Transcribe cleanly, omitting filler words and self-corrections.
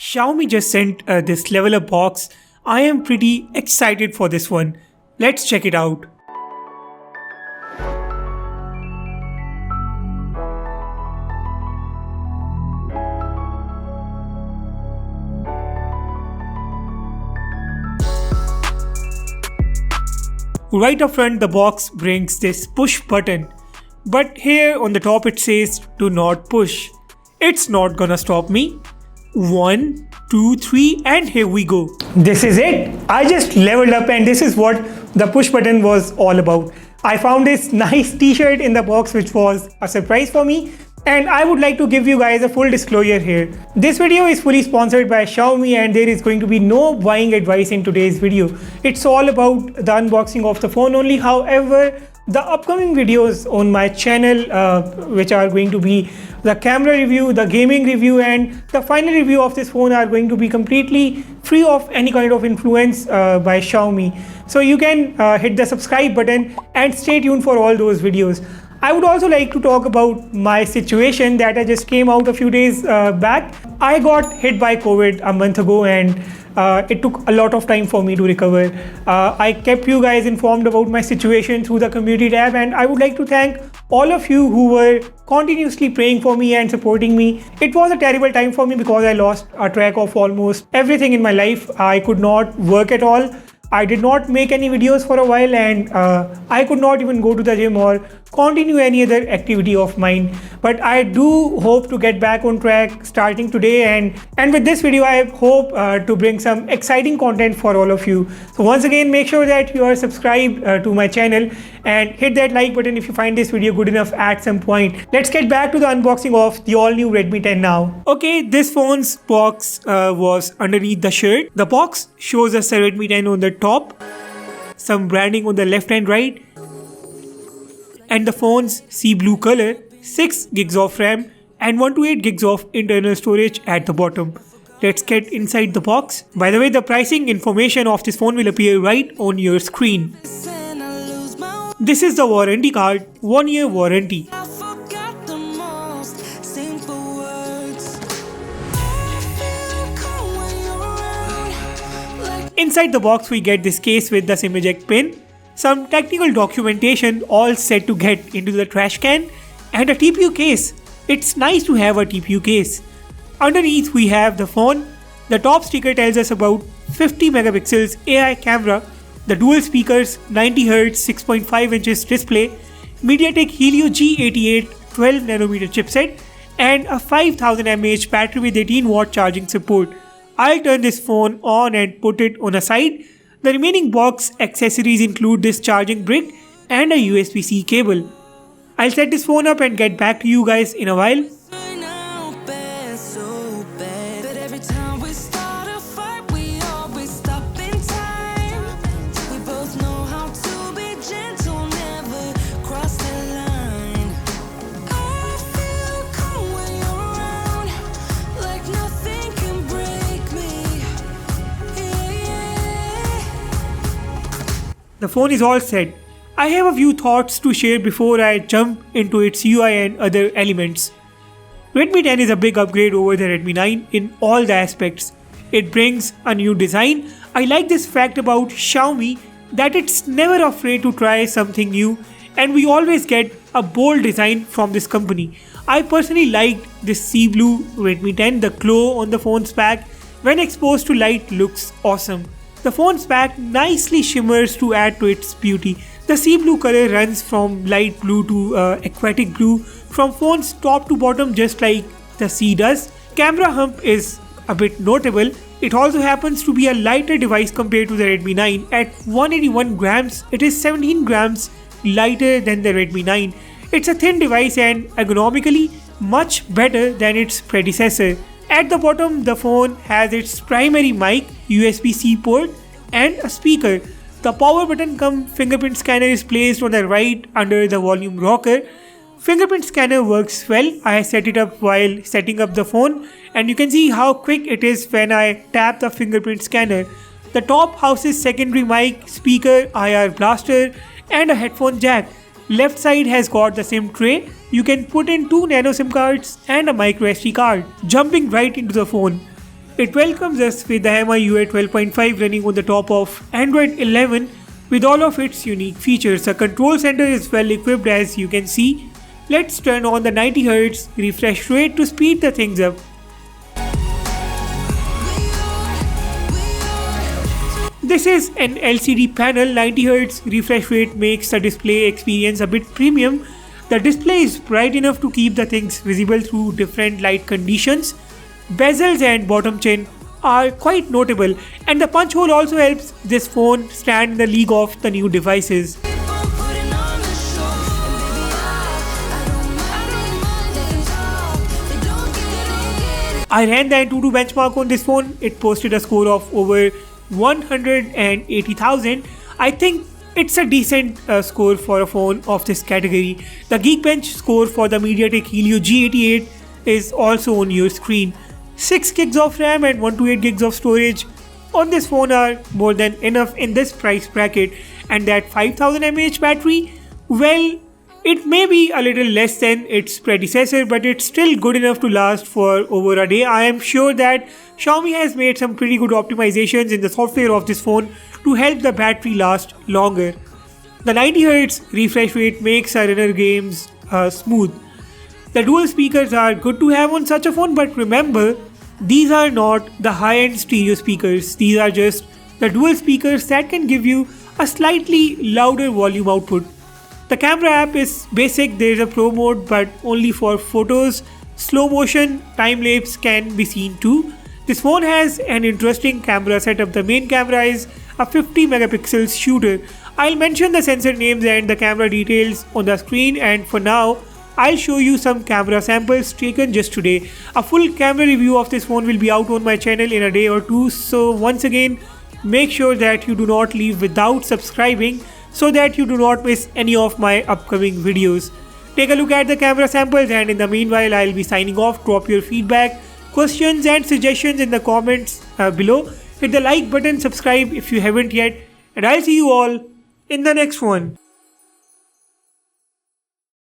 Xiaomi just sent this level up box. I am pretty excited for this one. Let's check it out. Right up front, the box brings this push button, but here on the top it says do not push. It's not gonna stop me. 1, 2, 3, and here we go. This is it. I just leveled up, and this is what the push button was all about. I found this nice t-shirt in the box, which was a surprise for me. And I would like to give you guys a full disclosure here. This video is fully sponsored by Xiaomi, and there is going to be no buying advice in today's video. It's all about the unboxing of the phone only. However, the upcoming videos on my channel, which are going to be the camera review, the gaming review, and the final review of this phone, are going to be completely free of any kind of influence by Xiaomi. So you can hit the subscribe button and stay tuned for all those videos. I would also like to talk about my situation that I just came out a few days back. I got hit by COVID a month ago, and it took a lot of time for me to recover. I kept you guys informed about my situation through the community tab, and I would like to thank all of you who were continuously praying for me and supporting me. It was a terrible time for me because I lost a track of almost everything in my life. I could not work at all. I did not make any videos for a while, and I could not even go to the gym or continue any other activity of mine. But I do hope to get back on track starting today, and with this video I hope to bring some exciting content for all of you. So once again, make sure that you are subscribed to my channel and hit that like button if you find this video good enough at some point. Let's get back to the unboxing of the all new Redmi 10 now. Okay, this phone's box was underneath the shirt. The box shows us a Redmi 10 on the top, some branding on the left and right, and the phone's sea blue color, 6 gigs of RAM and 128 gigs of internal storage at the bottom. Let's get inside the box. By the way, the pricing information of this phone will appear right on your screen. This is the warranty card, 1 year warranty. Inside the box we get this case with the SIM eject pin, some technical documentation all set to get into the trash can, and a TPU case. It's nice to have a TPU case. Underneath we have the phone. The top sticker tells us about 50 megapixels AI camera, the dual speakers, 90Hz 6.5 inches display, MediaTek Helio G88 12nm chipset, and a 5000 mAh battery with 18 watt charging support. I'll turn this phone on and put it on a side. The remaining box accessories include this charging brick and a USB-C cable. I'll set this phone up and get back to you guys in a while. The phone is all set. I have a few thoughts to share before I jump into its UI and other elements. Redmi 10 is a big upgrade over the Redmi 9 in all the aspects. It brings a new design. I like this fact about Xiaomi that it's never afraid to try something new, and we always get a bold design from this company. I personally liked this sea blue Redmi 10. The glow on the phone's back when exposed to light looks awesome. The phone's back nicely shimmers to add to its beauty. The sea blue color runs from light blue to aquatic blue, from phone's top to bottom, just like the sea does. Camera hump is a bit notable. It also happens to be a lighter device compared to the Redmi 9. At 181 grams, it is 17 grams lighter than the Redmi 9. It's a thin device and ergonomically much better than its predecessor. At the bottom, the phone has its primary mic, USB-C port, and a speaker. The power button cum fingerprint scanner is placed on the right under the volume rocker. Fingerprint scanner works well. I set it up while setting up the phone, and you can see how quick it is when I tap the fingerprint scanner. The top houses secondary mic, speaker, IR blaster, and a headphone jack. Left side has got the SIM tray. You can put in 2 nano SIM cards and a micro SD card. Jumping right into the phone. It welcomes us with the MI UI 12.5 running on the top of Android 11 with all of its unique features. The control center is well equipped as you can see. Let's turn on the 90Hz refresh rate to speed the things up. This is an LCD panel. 90Hz refresh rate makes the display experience a bit premium. The display is bright enough to keep the things visible through different light conditions. Bezels and bottom chin are quite notable, and the punch hole also helps this phone stand in the league of the new devices. I ran the Antutu benchmark on this phone. It posted a score of over 180,000. I think it's a decent score for a phone of this category. The Geekbench score for the MediaTek Helio G88 is also on your screen. 6 gigs of RAM and 128 gigs of storage on this phone are more than enough in this price bracket, and that 5000 mAh battery, well, it may be a little less than its predecessor, but it's still good enough to last for over a day. I am sure that Xiaomi has made some pretty good optimizations in the software of this phone to help the battery last longer. The 90Hz refresh rate makes our inner games smooth. The dual speakers are good to have on such a phone, but remember, these are not the high-end stereo speakers. These are just the dual speakers that can give you a slightly louder volume output. The camera app is basic. There is a pro mode, but only for photos. Slow motion, time lapse can be seen too. This phone has an interesting camera setup. The main camera is a 50 megapixels shooter. I'll mention the sensor names and the camera details on the screen, and for now, I'll show you some camera samples taken just today. A full camera review of this phone will be out on my channel in a day or two, so once again, make sure that you do not leave without subscribing so that you do not miss any of my upcoming videos. Take a look at the camera samples, and in the meanwhile, I'll be signing off. Drop your feedback, questions and suggestions in the comments below. Hit the like button, subscribe if you haven't yet, and I'll see you all in the next one.